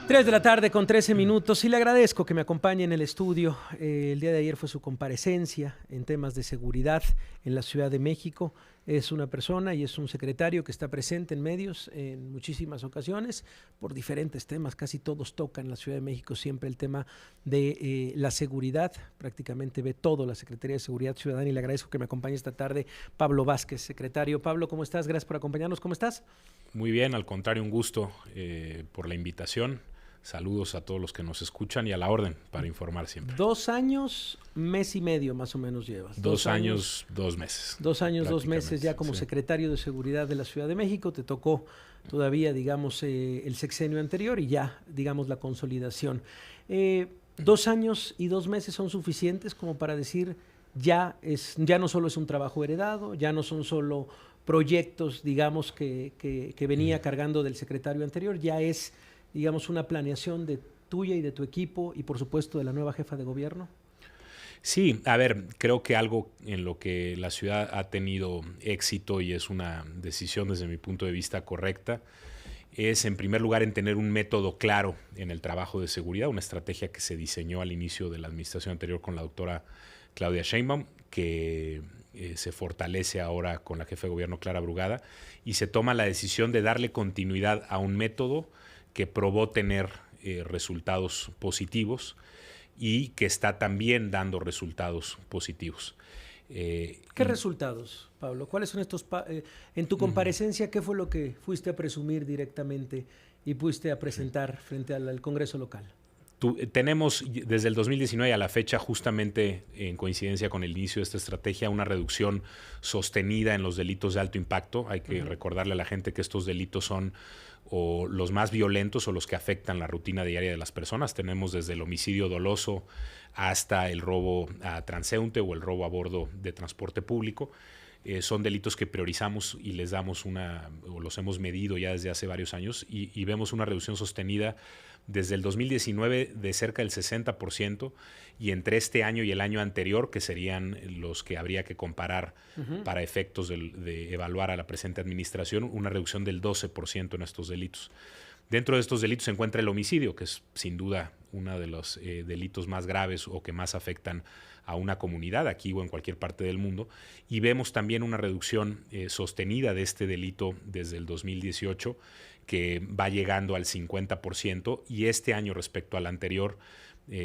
3 de la tarde con 13 minutos y le agradezco que me acompañe en el estudio. El día de ayer fue su comparecencia en temas de seguridad en la Ciudad de México. Es una persona y es un secretario que está presente en medios en muchísimas ocasiones por diferentes temas. Casi todos tocan en la Ciudad de México siempre el tema de la seguridad. Prácticamente ve todo la Secretaría de Seguridad Ciudadana y le agradezco que me acompañe esta tarde Pablo Vázquez, secretario. Pablo, ¿cómo estás? Gracias por acompañarnos. ¿Cómo estás? Muy bien, al contrario, un gusto por la invitación. Saludos a todos los que nos escuchan y a la orden para informar siempre. 2 años, mes y medio más o menos llevas. 2 años, 2 meses. 2 años, 2 meses ya como secretario de Seguridad de la Ciudad de México. Te tocó todavía, digamos, el sexenio anterior y ya, digamos, la consolidación. 2 años y 2 meses son suficientes como para decir ya no solo es un trabajo heredado, ya no son solo proyectos, digamos, que venía cargando del secretario anterior, ya es, digamos, una planeación de tuya y de tu equipo y, por supuesto, de la nueva jefa de gobierno? Sí, a ver, creo que algo en lo que la ciudad ha tenido éxito y es una decisión desde mi punto de vista correcta, es en primer lugar en tener un método claro en el trabajo de seguridad, una estrategia que se diseñó al inicio de la administración anterior con la doctora Claudia Sheinbaum, que se fortalece ahora con la jefa de gobierno Clara Brugada, y se toma la decisión de darle continuidad a un método que probó tener resultados positivos y que está también dando resultados positivos. ¿Qué resultados, Pablo? ¿Cuáles son estos? En tu comparecencia, ¿qué fue lo que fuiste a presumir directamente y fuiste a presentar frente al Congreso local? Tenemos desde el 2019 a la fecha, justamente en coincidencia con el inicio de esta estrategia, una reducción sostenida en los delitos de alto impacto. Hay que recordarle a la gente que estos delitos son o los más violentos o los que afectan la rutina diaria de las personas. Tenemos desde el homicidio doloso hasta el robo a transeúnte o el robo a bordo de transporte público. Son delitos que priorizamos y les damos o los hemos medido ya desde hace varios años y vemos una reducción sostenida desde el 2019 de cerca del 60% y entre este año y el año anterior, que serían los que habría que comparar para efectos de evaluar a la presente administración, una reducción del 12% en estos delitos. Dentro de estos delitos se encuentra el homicidio, que es sin duda uno de los delitos más graves o que más afectan a una comunidad aquí o en cualquier parte del mundo, y vemos también una reducción sostenida de este delito desde el 2018 que va llegando al 50% y este año respecto al anterior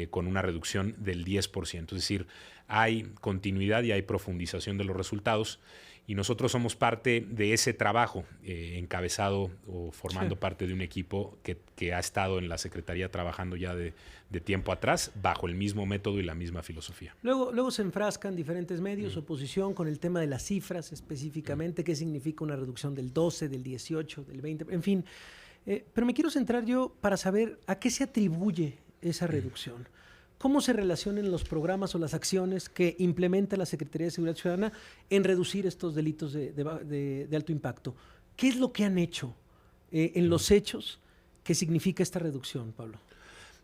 con una reducción del 10%. Es decir, hay continuidad y hay profundización de los resultados y nosotros somos parte de ese trabajo encabezado o formando parte de un equipo que ha estado en la Secretaría trabajando ya de tiempo atrás bajo el mismo método y la misma filosofía. Luego se enfrascan diferentes medios, oposición, con el tema de las cifras específicamente, qué significa una reducción del 12, del 18, del 20, en fin. Pero me quiero centrar yo para saber a qué se atribuye esa reducción. ¿Cómo se relacionan los programas o las acciones que implementa la Secretaría de Seguridad Ciudadana en reducir estos delitos de alto impacto? ¿Qué es lo que han hecho en los hechos que significa esta reducción, Pablo?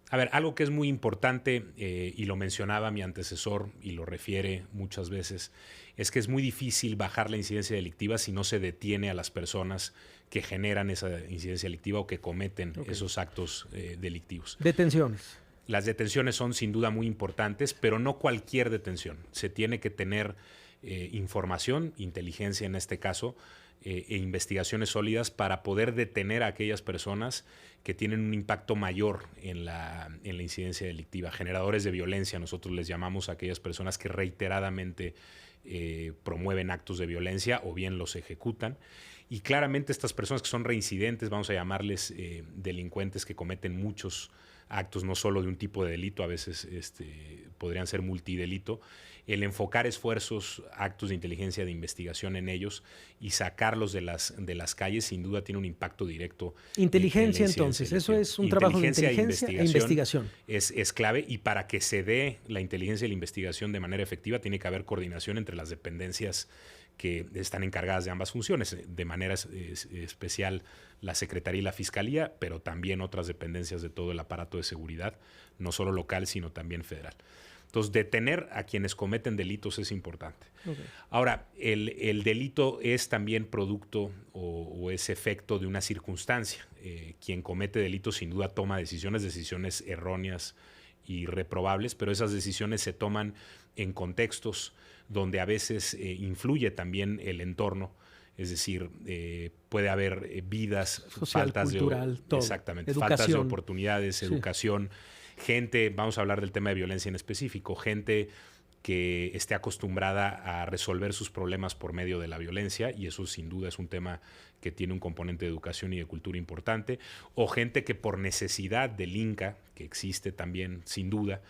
A ver, algo que es muy importante, y lo mencionaba mi antecesor y lo refiere muchas veces, es que es muy difícil bajar la incidencia delictiva si no se detiene a las personas que generan esa incidencia delictiva o que cometen esos actos delictivos. Detenciones. Las detenciones son sin duda muy importantes, pero no cualquier detención. Se tiene que tener información, inteligencia en este caso, e investigaciones sólidas para poder detener a aquellas personas que tienen un impacto mayor en la incidencia delictiva. Generadores de violencia, nosotros les llamamos a aquellas personas que reiteradamente promueven actos de violencia o bien los ejecutan. Y claramente estas personas que son reincidentes, vamos a llamarles delincuentes que cometen muchos actos, no solo de un tipo de delito, a veces podrían ser multidelito, el enfocar esfuerzos, actos de inteligencia, de investigación en ellos y sacarlos de las calles, sin duda tiene un impacto directo. Inteligencia, entonces, eso es un trabajo de inteligencia e investigación. Es clave, y para que se dé la inteligencia y la investigación de manera efectiva, tiene que haber coordinación entre las dependencias que están encargadas de ambas funciones, de manera especial la Secretaría y la Fiscalía, pero también otras dependencias de todo el aparato de seguridad, no solo local, sino también federal. Entonces, detener a quienes cometen delitos es importante. Okay. Ahora, el delito es también producto o es efecto de una circunstancia. Quien comete delitos sin duda toma decisiones erróneas y reprobables, pero esas decisiones se toman en contextos donde a veces influye también el entorno. Es decir, puede haber vidas, social, faltas cultural, todo. Exactamente, Educación. faltas de oportunidades, Sí. educación, gente, vamos a hablar del tema de violencia en específico, gente que esté acostumbrada a resolver sus problemas por medio de la violencia, y eso sin duda es un tema que tiene un componente de educación y de cultura importante, o gente que por necesidad delinca, que existe también sin duda.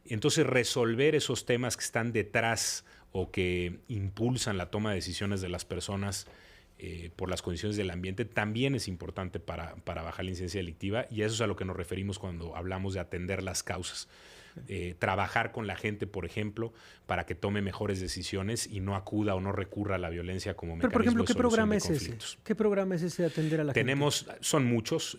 Entonces, resolver esos temas que están detrás o que impulsan la toma de decisiones de las personas por las condiciones del ambiente también es importante para bajar la incidencia delictiva, y eso es a lo que nos referimos cuando hablamos de atender las causas. Trabajar con la gente, por ejemplo, para que tome mejores decisiones y no acuda o no recurra a la violencia como mecanismo. Pero, por ejemplo, de ¿qué programa es solución de ese? ¿Qué programa es ese de atender a la gente? Son muchos,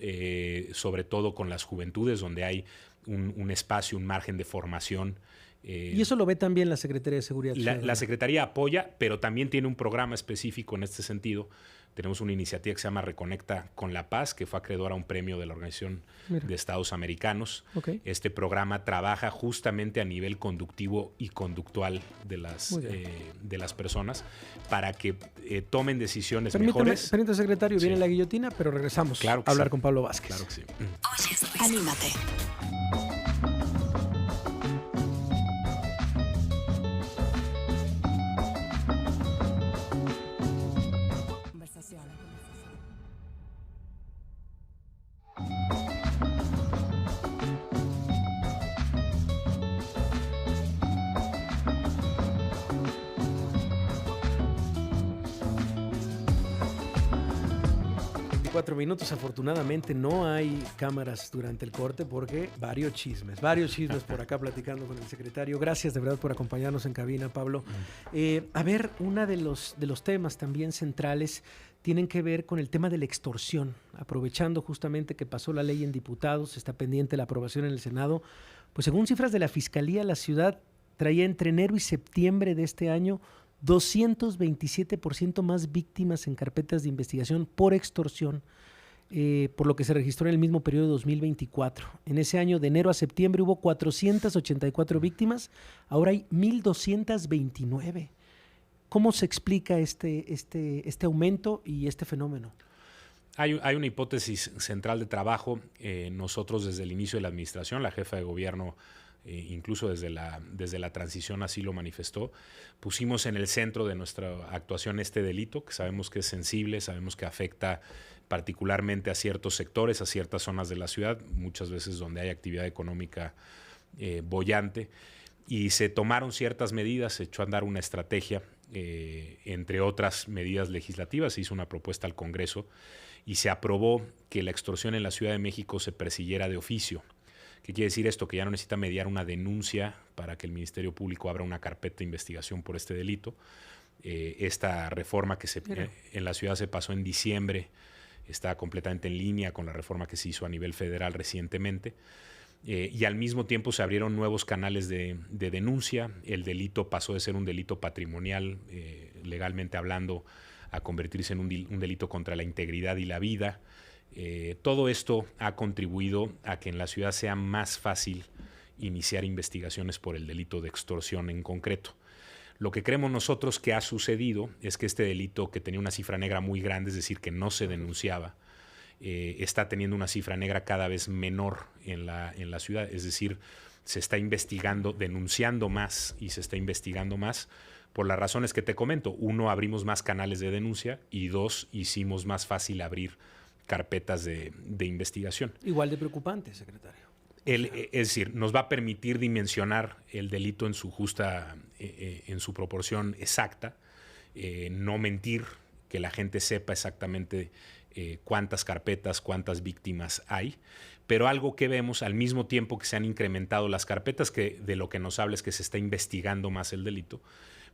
sobre todo con las juventudes, donde hay un espacio, un margen de formación. Y eso lo ve también la Secretaría de Seguridad Ciudadana. La Secretaría apoya, pero también tiene un programa específico en este sentido. Tenemos una iniciativa que se llama Reconecta con la Paz, que fue acreedora a un premio de la Organización de Estados Americanos. Okay. Este programa trabaja justamente a nivel conductivo y conductual de las personas para que tomen decisiones mejores. Permítame, secretario, viene la guillotina, pero regresamos a hablar con Pablo Vázquez. Claro que sí. Anímate. Minutos. Afortunadamente no hay cámaras durante el corte porque varios chismes por acá platicando con el secretario. Gracias de verdad por acompañarnos en cabina, Pablo. A ver, uno de los temas también centrales tienen que ver con el tema de la extorsión. Aprovechando justamente que pasó la ley en diputados, está pendiente la aprobación en el Senado, pues según cifras de la Fiscalía, la ciudad traía entre enero y septiembre de este año 227% más víctimas en carpetas de investigación por extorsión, por lo que se registró en el mismo periodo de 2024. En ese año, de enero a septiembre, hubo 484 víctimas, ahora hay 1,229. ¿Cómo se explica este aumento y este fenómeno? Hay una hipótesis central de trabajo. Nosotros desde el inicio de la administración, la jefa de gobierno, incluso desde la transición así lo manifestó, pusimos en el centro de nuestra actuación este delito, que sabemos que es sensible, sabemos que afecta particularmente a ciertos sectores, a ciertas zonas de la ciudad, muchas veces donde hay actividad económica boyante, y se tomaron ciertas medidas, se echó a andar una estrategia, entre otras medidas legislativas, se hizo una propuesta al Congreso y se aprobó que la extorsión en la Ciudad de México se persiguiera de oficio. ¿Qué quiere decir esto? Que ya no necesita mediar una denuncia para que el Ministerio Público abra una carpeta de investigación por este delito. Esta reforma que en la ciudad se pasó en diciembre está completamente en línea con la reforma que se hizo a nivel federal recientemente. Y al mismo tiempo se abrieron nuevos canales de denuncia. El delito pasó de ser un delito patrimonial, legalmente hablando, a convertirse en un delito contra la integridad y la vida. Todo esto ha contribuido a que en la ciudad sea más fácil iniciar investigaciones por el delito de extorsión en concreto. Lo que creemos nosotros que ha sucedido es que este delito, que tenía una cifra negra muy grande, es decir, que no se denunciaba, está teniendo una cifra negra cada vez menor en la ciudad. Es decir, se está investigando, denunciando más y se está investigando más por las razones que te comento. Uno, abrimos más canales de denuncia y dos, hicimos más fácil abrir carpetas de investigación. Igual de preocupante, secretario. Es decir, nos va a permitir dimensionar el delito en su en su proporción exacta, no mentir, que la gente sepa exactamente cuántas carpetas, cuántas víctimas hay, pero algo que vemos al mismo tiempo que se han incrementado las carpetas, que de lo que nos habla es que se está investigando más el delito.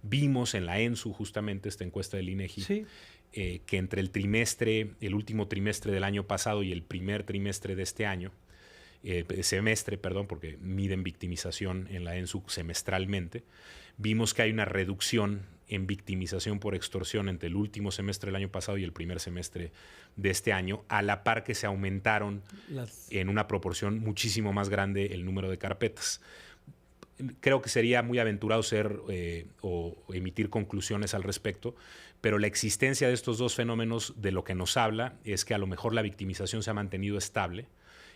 Vimos en la ENSU, justamente esta encuesta del INEGI, sí, que entre el último trimestre del año pasado y el primer trimestre de este año, semestre, perdón, porque miden victimización en la ENSU semestralmente, vimos que hay una reducción en victimización por extorsión entre el último semestre del año pasado y el primer semestre de este año, a la par que se aumentaron en una proporción muchísimo más grande el número de carpetas. Creo que sería muy aventurado o emitir conclusiones al respecto, pero la existencia de estos dos fenómenos de lo que nos habla es que a lo mejor la victimización se ha mantenido estable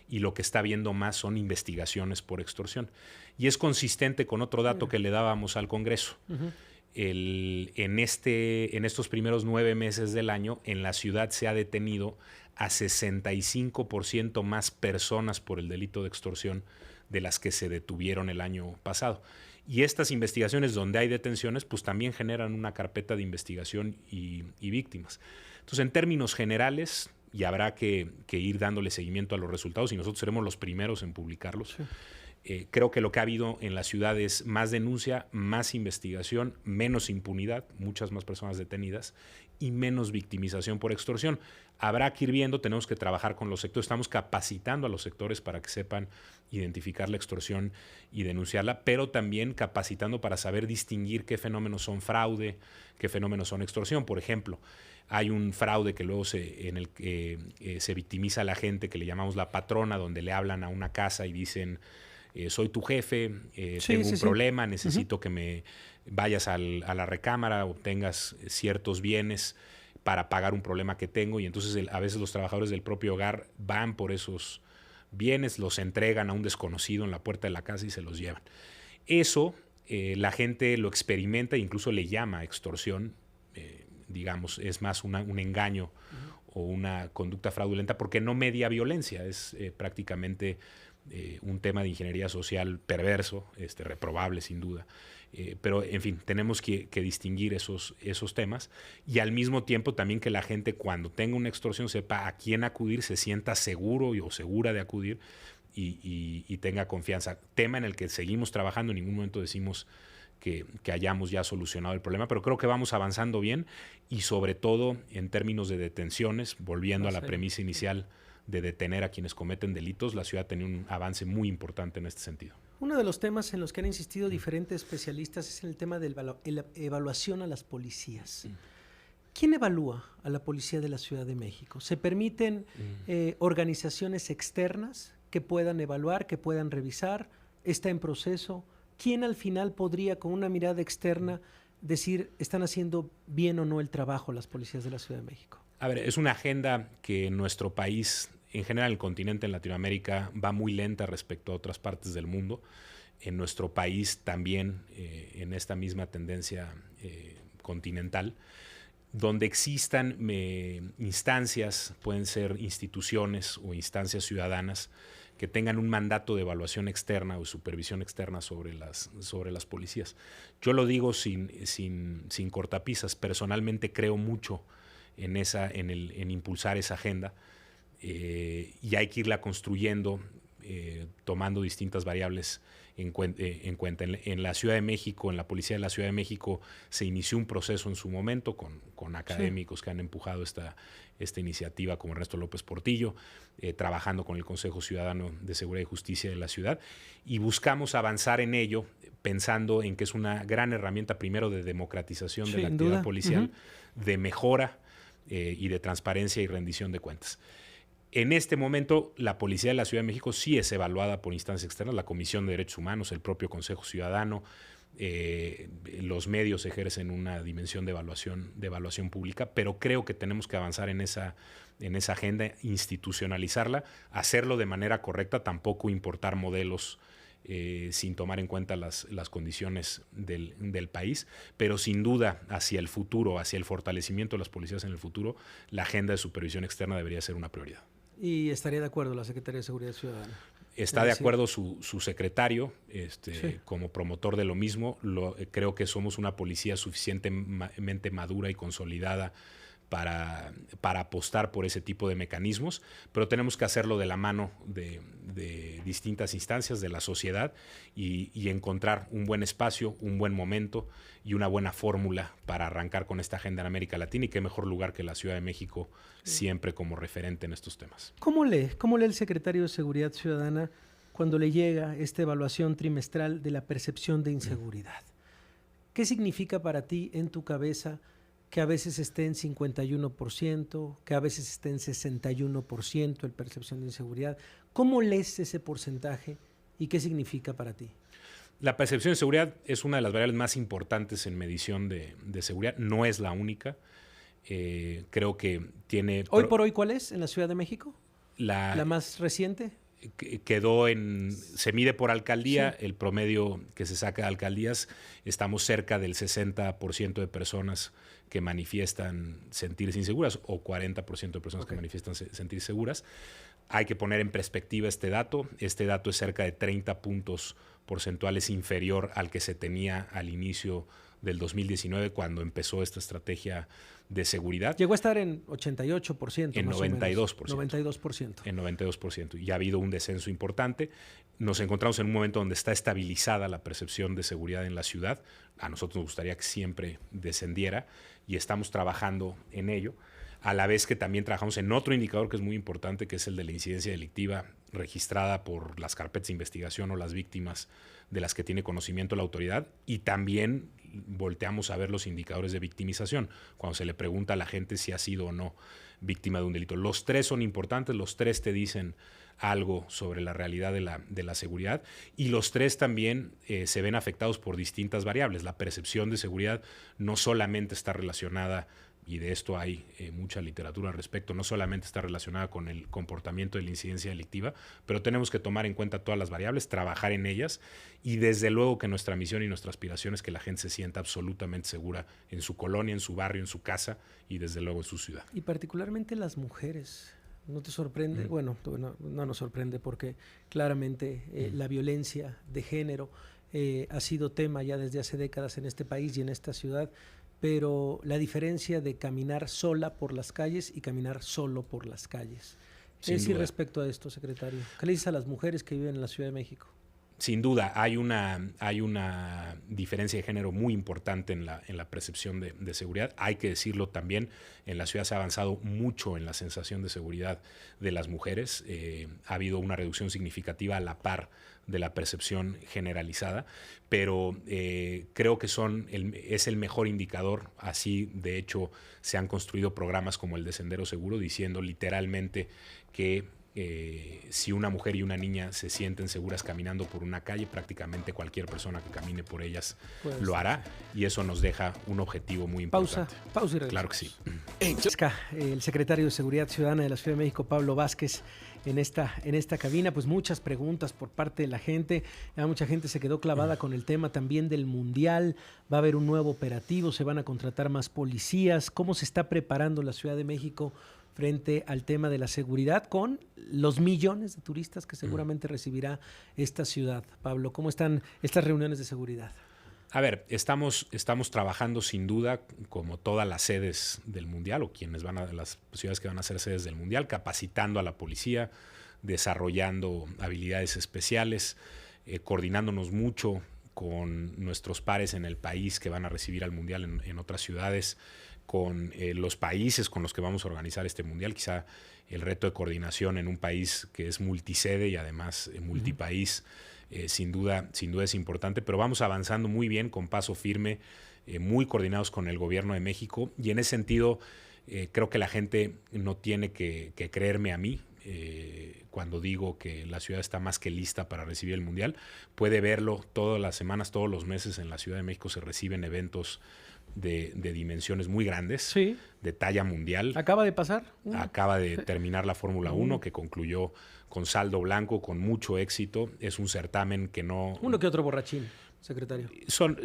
y lo que está viendo más son investigaciones por extorsión. Y es consistente con otro dato que le dábamos al Congreso. En estos primeros 9 meses del año, en la ciudad se ha detenido a 65% más personas por el delito de extorsión de las que se detuvieron el año pasado. Y estas investigaciones donde hay detenciones, pues también generan una carpeta de investigación y víctimas. Entonces, en términos generales, y habrá que ir dándole seguimiento a los resultados, y nosotros seremos los primeros en publicarlos. Sí. Creo que lo que ha habido en la ciudad es más denuncia, más investigación, menos impunidad, muchas más personas detenidas y menos victimización por extorsión. Habrá que ir viendo, tenemos que trabajar con los sectores, estamos capacitando a los sectores para que sepan identificar la extorsión y denunciarla, pero también capacitando para saber distinguir qué fenómenos son fraude, qué fenómenos son extorsión. Por ejemplo, hay un fraude que luego en el que se victimiza a la gente, que le llamamos la patrona, donde le hablan a una casa y dicen: soy tu jefe, tengo un problema, necesito que me vayas a la recámara, obtengas ciertos bienes para pagar un problema que tengo. Y entonces a veces los trabajadores del propio hogar van por esos bienes, los entregan a un desconocido en la puerta de la casa y se los llevan. Eso la gente lo experimenta e incluso le llama extorsión, digamos, es más un engaño o una conducta fraudulenta porque no media violencia, es prácticamente un tema de ingeniería social perverso, reprobable sin duda. Pero, en fin, tenemos que distinguir esos temas y al mismo tiempo también que la gente cuando tenga una extorsión sepa a quién acudir, se sienta seguro o segura de acudir y tenga confianza. Tema en el que seguimos trabajando, en ningún momento decimos que hayamos ya solucionado el problema, pero creo que vamos avanzando bien y sobre todo en términos de detenciones, volviendo a la premisa inicial de detener a quienes cometen delitos, la ciudad tiene un avance muy importante en este sentido. Uno de los temas en los que han insistido diferentes especialistas es en el tema de la evaluación a las policías. ¿Quién evalúa a la policía de la Ciudad de México? ¿Se permiten organizaciones externas que puedan evaluar, que puedan revisar? ¿Está en proceso? ¿Quién al final podría, con una mirada externa, decir están haciendo bien o no el trabajo las policías de la Ciudad de México? A ver, es una agenda que en nuestro país, en general el continente en Latinoamérica, va muy lenta respecto a otras partes del mundo. En nuestro país también, en esta misma tendencia continental, donde existan instancias, pueden ser instituciones o instancias ciudadanas, que tengan un mandato de evaluación externa o supervisión externa sobre las policías. Yo lo digo sin cortapisas. Personalmente creo mucho en impulsar esa agenda y hay que irla construyendo tomando distintas variables en cuenta. En la Ciudad de México, en la Policía de la Ciudad de México, se inició un proceso en su momento con académicos que han empujado esta iniciativa, como Ernesto López Portillo, trabajando con el Consejo Ciudadano de Seguridad y Justicia de la ciudad, y buscamos avanzar en ello pensando en que es una gran herramienta, primero, de democratización de la actividad policial, de mejora y de transparencia y rendición de cuentas. En este momento, la Policía de la Ciudad de México sí es evaluada por instancias externas, la Comisión de Derechos Humanos, el propio Consejo Ciudadano, los medios ejercen una dimensión de evaluación pública, pero creo que tenemos que avanzar en esa agenda, institucionalizarla, hacerlo de manera correcta, tampoco importar modelos sin tomar en cuenta las condiciones del país, pero sin duda hacia el futuro, hacia el fortalecimiento de las policías en el futuro, la agenda de supervisión externa debería ser una prioridad. ¿Y estaría de acuerdo la Secretaría de Seguridad Ciudadana? Está de acuerdo su secretario, como promotor de lo mismo. Creo que somos una policía suficientemente madura y consolidada para apostar por ese tipo de mecanismos, pero tenemos que hacerlo de la mano de de distintas instancias de la sociedad y encontrar un buen espacio, un buen momento y una buena fórmula para arrancar con esta agenda en América Latina, y qué mejor lugar que la Ciudad de México siempre como referente en estos temas. ¿Cómo lee el secretario de Seguridad Ciudadana cuando le llega esta evaluación trimestral de la percepción de inseguridad? ¿Qué significa para ti en tu cabeza que a veces esté en 51%, que a veces esté en 61% el percepción de inseguridad? ¿Cómo lees ese porcentaje y qué significa para ti? La percepción de seguridad es una de las variables más importantes en medición de seguridad. No es la única. Creo que tiene... ¿Hoy por hoy cuál es en la Ciudad de México? ¿La más reciente? Se mide por alcaldía, sí. El promedio que se saca de alcaldías, estamos cerca del 60% de personas que manifiestan sentirse inseguras o 40% de personas que manifiestan sentirse seguras. Hay que poner en perspectiva este dato. Este dato es cerca de 30 puntos porcentuales inferior al que se tenía al inicio del 2019, cuando empezó esta estrategia de seguridad. Llegó a estar en 88%. En más 92%. O menos. 92%. En 92%. Y ha habido un descenso importante. Nos encontramos en un momento donde está estabilizada la percepción de seguridad en la ciudad. A nosotros nos gustaría que siempre descendiera y estamos trabajando en ello. A la vez que también trabajamos en otro indicador que es muy importante, que es el de la incidencia delictiva registrada por las carpetas de investigación o las víctimas de las que tiene conocimiento la autoridad, y también volteamos a ver los indicadores de victimización, cuando se le pregunta a la gente si ha sido o no víctima de un delito. Los tres son importantes, los tres te dicen algo sobre la realidad de la seguridad, y los tres también se ven afectados por distintas variables. La percepción de seguridad no solamente está relacionada, y de esto hay mucha literatura al respecto, no solamente está relacionada con el comportamiento de la incidencia delictiva, pero tenemos que tomar en cuenta todas las variables, trabajar en ellas, y desde luego que nuestra misión y nuestra aspiración es que la gente se sienta absolutamente segura en su colonia, en su barrio, en su casa y desde luego en su ciudad. Y particularmente las mujeres. ¿No te sorprende? Bueno, no nos sorprende porque claramente la violencia de género ha sido tema ya desde hace décadas en este país y en esta ciudad, pero la diferencia de caminar sola por las calles y caminar solo por las calles. ¿Qué decir respecto a esto, secretario? ¿Qué le dices a las mujeres que viven en la Ciudad de México? Sin duda, hay una diferencia de género muy importante en la percepción de seguridad. Hay que decirlo también, en la ciudad se ha avanzado mucho en la sensación de seguridad de las mujeres. Ha habido una reducción significativa a la par de la percepción generalizada, pero creo que es el mejor indicador. Así, de hecho, se han construido programas como el de Sendero Seguro, diciendo literalmente que si una mujer y una niña se sienten seguras caminando por una calle, prácticamente cualquier persona que camine por ellas lo hará, y eso nos deja un objetivo muy importante. Pausa y regresamos. Claro que sí. El secretario de Seguridad Ciudadana de la Ciudad de México, Pablo Vázquez, en esta cabina. Pues muchas preguntas por parte de la gente. Ya mucha gente se quedó clavada con el tema también del Mundial. Va a haber un nuevo operativo, se van a contratar más policías. ¿Cómo se está preparando la Ciudad de México frente al tema de la seguridad con los millones de turistas que seguramente recibirá esta ciudad? Pablo, ¿cómo están estas reuniones de seguridad? A ver, estamos trabajando sin duda, como todas las sedes del Mundial, o las ciudades que van a ser sedes del Mundial, capacitando a la policía, desarrollando habilidades especiales, coordinándonos mucho con nuestros pares en el país que van a recibir al Mundial en otras ciudades, con los países con los que vamos a organizar este Mundial. Quizá el reto de coordinación en un país que es multisede y además multipaís, sin duda es importante, pero vamos avanzando muy bien, con paso firme, muy coordinados con el gobierno de México, y en ese sentido creo que la gente no tiene que creerme a mí cuando digo que la ciudad está más que lista para recibir el Mundial. Puede verlo todas las semanas, todos los meses. En la Ciudad de México se reciben eventos de dimensiones muy grandes, sí, de talla mundial. ¿Acaba de pasar? Acaba de terminar la Fórmula 1, que concluyó con saldo blanco, con mucho éxito. Es un certamen que no... Uno que otro borrachín, secretario. Son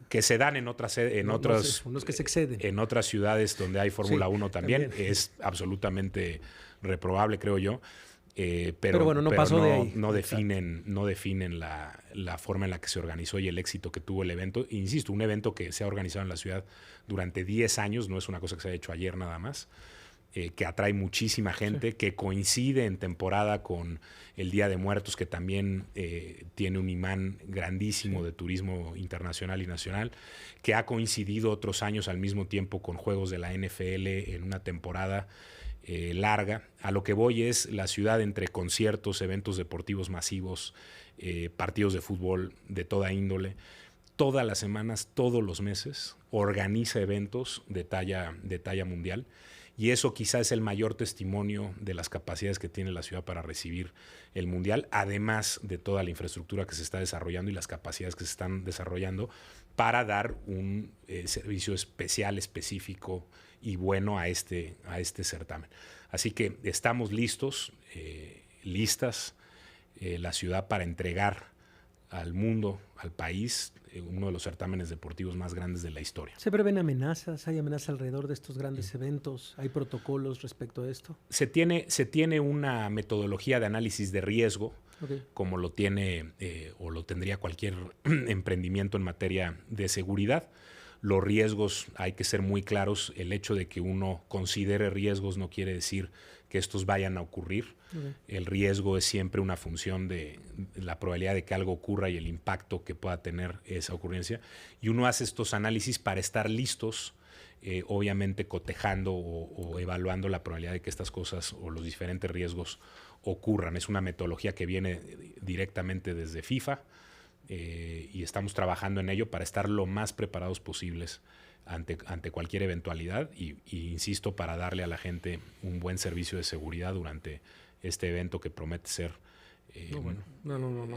que se dan en otras unos que se exceden. En otras ciudades donde hay Fórmula 1 también. Es absolutamente reprobable, creo yo. Pero bueno, no pasó de ahí. No definen la forma en la que se organizó y el éxito que tuvo el evento. Insisto, un evento que se ha organizado en la ciudad durante 10 años, no es una cosa que se ha hecho ayer nada más. que atrae muchísima gente, que coincide en temporada con el Día de Muertos, que también tiene un imán grandísimo de turismo internacional y nacional, que ha coincidido otros años al mismo tiempo con juegos de la NFL en una temporada larga. A lo que voy es la ciudad entre conciertos, eventos deportivos masivos, partidos de fútbol de toda índole. Todas las semanas, todos los meses, organiza eventos de talla mundial. Y eso quizás es el mayor testimonio de las capacidades que tiene la ciudad para recibir el Mundial, además de toda la infraestructura que se está desarrollando y las capacidades que se están desarrollando para dar un servicio especial, específico y bueno a este certamen. Así que estamos listos, listas, la ciudad para entregar al mundo, al país, uno de los certámenes deportivos más grandes de la historia. ¿Se prevén amenazas? ¿Hay amenazas alrededor de estos grandes eventos? ¿Hay protocolos respecto a esto? Se tiene una metodología de análisis de riesgo, como lo tiene o lo tendría cualquier emprendimiento en materia de seguridad. Los riesgos, hay que ser muy claros, el hecho de que uno considere riesgos no quiere decir que estos vayan a ocurrir. El riesgo es siempre una función de la probabilidad de que algo ocurra y el impacto que pueda tener esa ocurrencia. Y uno hace estos análisis para estar listos, obviamente cotejando o evaluando la probabilidad de que estas cosas o los diferentes riesgos ocurran. Es una metodología que viene directamente desde FIFA, y estamos trabajando en ello para estar lo más preparados posibles ante cualquier eventualidad y insisto, para darle a la gente un buen servicio de seguridad durante este evento que promete ser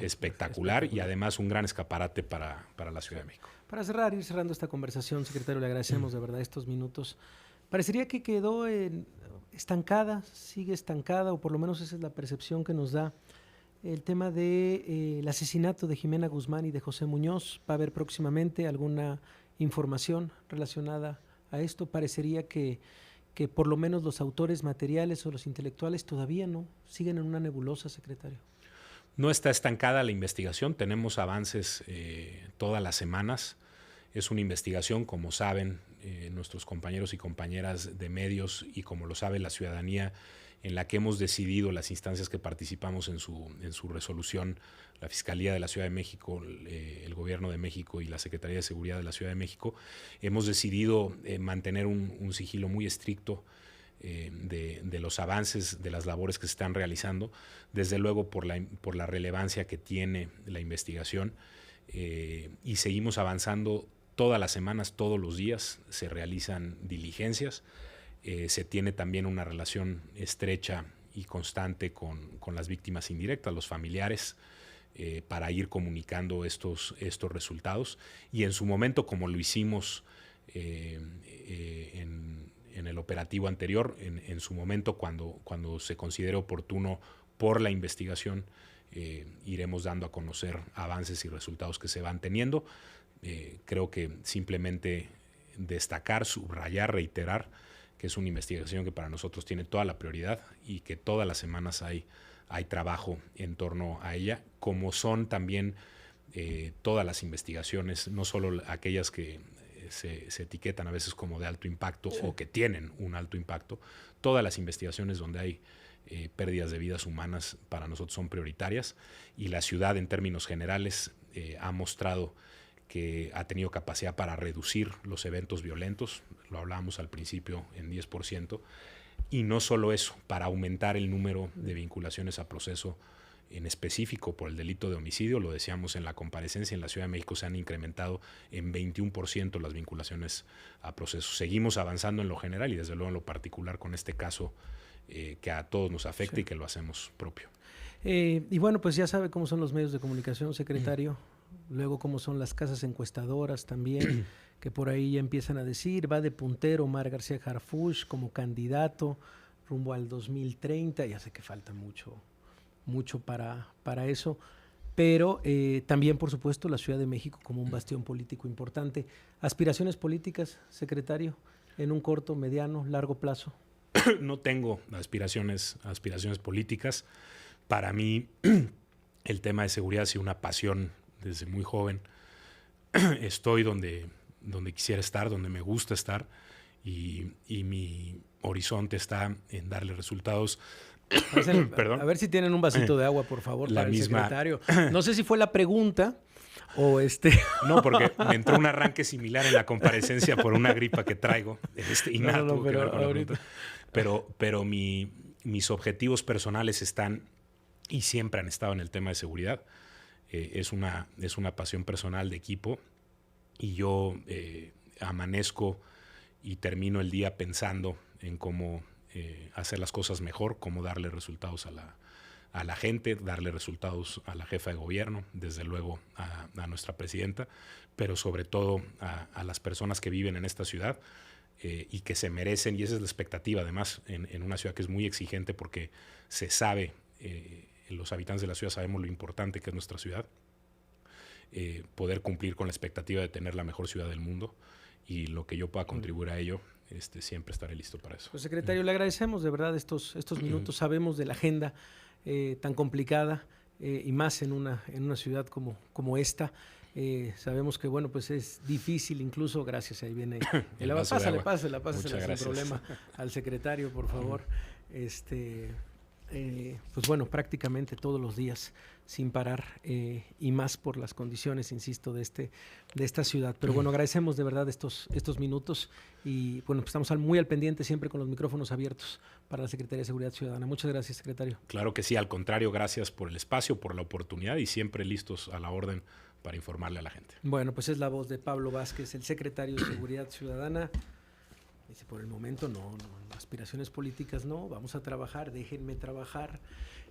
espectacular y además un gran escaparate para la Ciudad de México. Para ir cerrando esta conversación, secretario, le agradecemos de verdad estos minutos. Parecería que quedó estancada, sigue estancada, o por lo menos esa es la percepción que nos da el tema del asesinato de Jimena Guzmán y de José Muñoz. ¿Va a haber próximamente alguna información relacionada a esto? Parecería que por lo menos los autores materiales o los intelectuales todavía no siguen en una nebulosa, secretario. No está estancada la investigación, tenemos avances todas las semanas. Es una investigación, como saben nuestros compañeros y compañeras de medios y como lo sabe la ciudadanía, en la que hemos decidido las instancias que participamos en su resolución, la Fiscalía de la Ciudad de México, el Gobierno de México y la Secretaría de Seguridad de la Ciudad de México, hemos decidido mantener un sigilo muy estricto de los avances, de las labores que se están realizando, desde luego por la relevancia que tiene la investigación, y seguimos avanzando todas las semanas, todos los días, se realizan diligencias. Se tiene también una relación estrecha y constante con las víctimas indirectas, los familiares, para ir comunicando estos resultados. Y en su momento, como lo hicimos en el operativo anterior, en su momento cuando se considere oportuno por la investigación, iremos dando a conocer avances y resultados que se van teniendo. Creo que simplemente destacar, subrayar, reiterar que es una investigación que para nosotros tiene toda la prioridad y que todas las semanas hay trabajo en torno a ella, como son también todas las investigaciones, no solo aquellas que se etiquetan a veces como de alto impacto o que tienen un alto impacto, todas las investigaciones donde hay pérdidas de vidas humanas para nosotros son prioritarias, y la ciudad en términos generales ha mostrado que ha tenido capacidad para reducir los eventos violentos, lo hablábamos al principio, en 10%, y no solo eso, para aumentar el número de vinculaciones a proceso en específico por el delito de homicidio. Lo decíamos en la comparecencia, en la Ciudad de México se han incrementado en 21% las vinculaciones a proceso. Seguimos avanzando en lo general y desde luego en lo particular con este caso que a todos nos afecta y que lo hacemos propio. Y bueno, pues ya sabe cómo son los medios de comunicación, secretario. Luego cómo son las casas encuestadoras también, que por ahí ya empiezan a decir, va de puntero Omar García Harfuch como candidato rumbo al 2030. Ya sé que falta mucho para eso, pero también, por supuesto, la Ciudad de México como un bastión político importante. ¿Aspiraciones políticas, secretario, en un corto, mediano, largo plazo? No tengo aspiraciones políticas. Para mí, el tema de seguridad ha sido una pasión desde muy joven. Estoy donde quisiera estar, donde me gusta estar, y horizonte está en darle resultados. A ver si tienen un vasito de agua, por favor, para el secretario. No sé si fue la pregunta o No, porque me entró un arranque similar en la comparecencia por una gripa que traigo. Y nada tuvo que ver con la pregunta. Pero mis objetivos personales están y siempre han estado en el tema de seguridad. Es una pasión personal de equipo y yo amanezco y termino el día pensando en cómo hacer las cosas mejor, cómo darle resultados a la gente, darle resultados a la jefa de gobierno, desde luego a nuestra presidenta, pero sobre todo a las personas que viven en esta ciudad y que se merecen, y esa es la expectativa además en una ciudad que es muy exigente porque se sabe, los habitantes de la ciudad sabemos lo importante que es nuestra ciudad, poder cumplir con la expectativa de tener la mejor ciudad del mundo, y lo que yo pueda contribuir a ello, siempre estaré listo para eso. Pues, secretario, le agradecemos de verdad estos minutos. Sabemos de la agenda tan complicada y más en una ciudad como esta. Sabemos que bueno, pues es difícil, incluso gracias, ahí viene el agua. Pásale sin problema al secretario, por favor. Pues bueno, prácticamente todos los días sin parar y más por las condiciones, insisto, de esta ciudad. Pero bueno, agradecemos de verdad estos minutos y bueno, pues estamos muy al pendiente siempre con los micrófonos abiertos para la Secretaría de Seguridad Ciudadana. Muchas gracias, secretario. Claro que sí, al contrario, gracias por el espacio, por la oportunidad y siempre listos a la orden para informarle a la gente. Bueno, pues es la voz de Pablo Vázquez, el secretario de Seguridad Ciudadana. Dice, por el momento no, aspiraciones políticas no, vamos a trabajar, déjenme trabajar.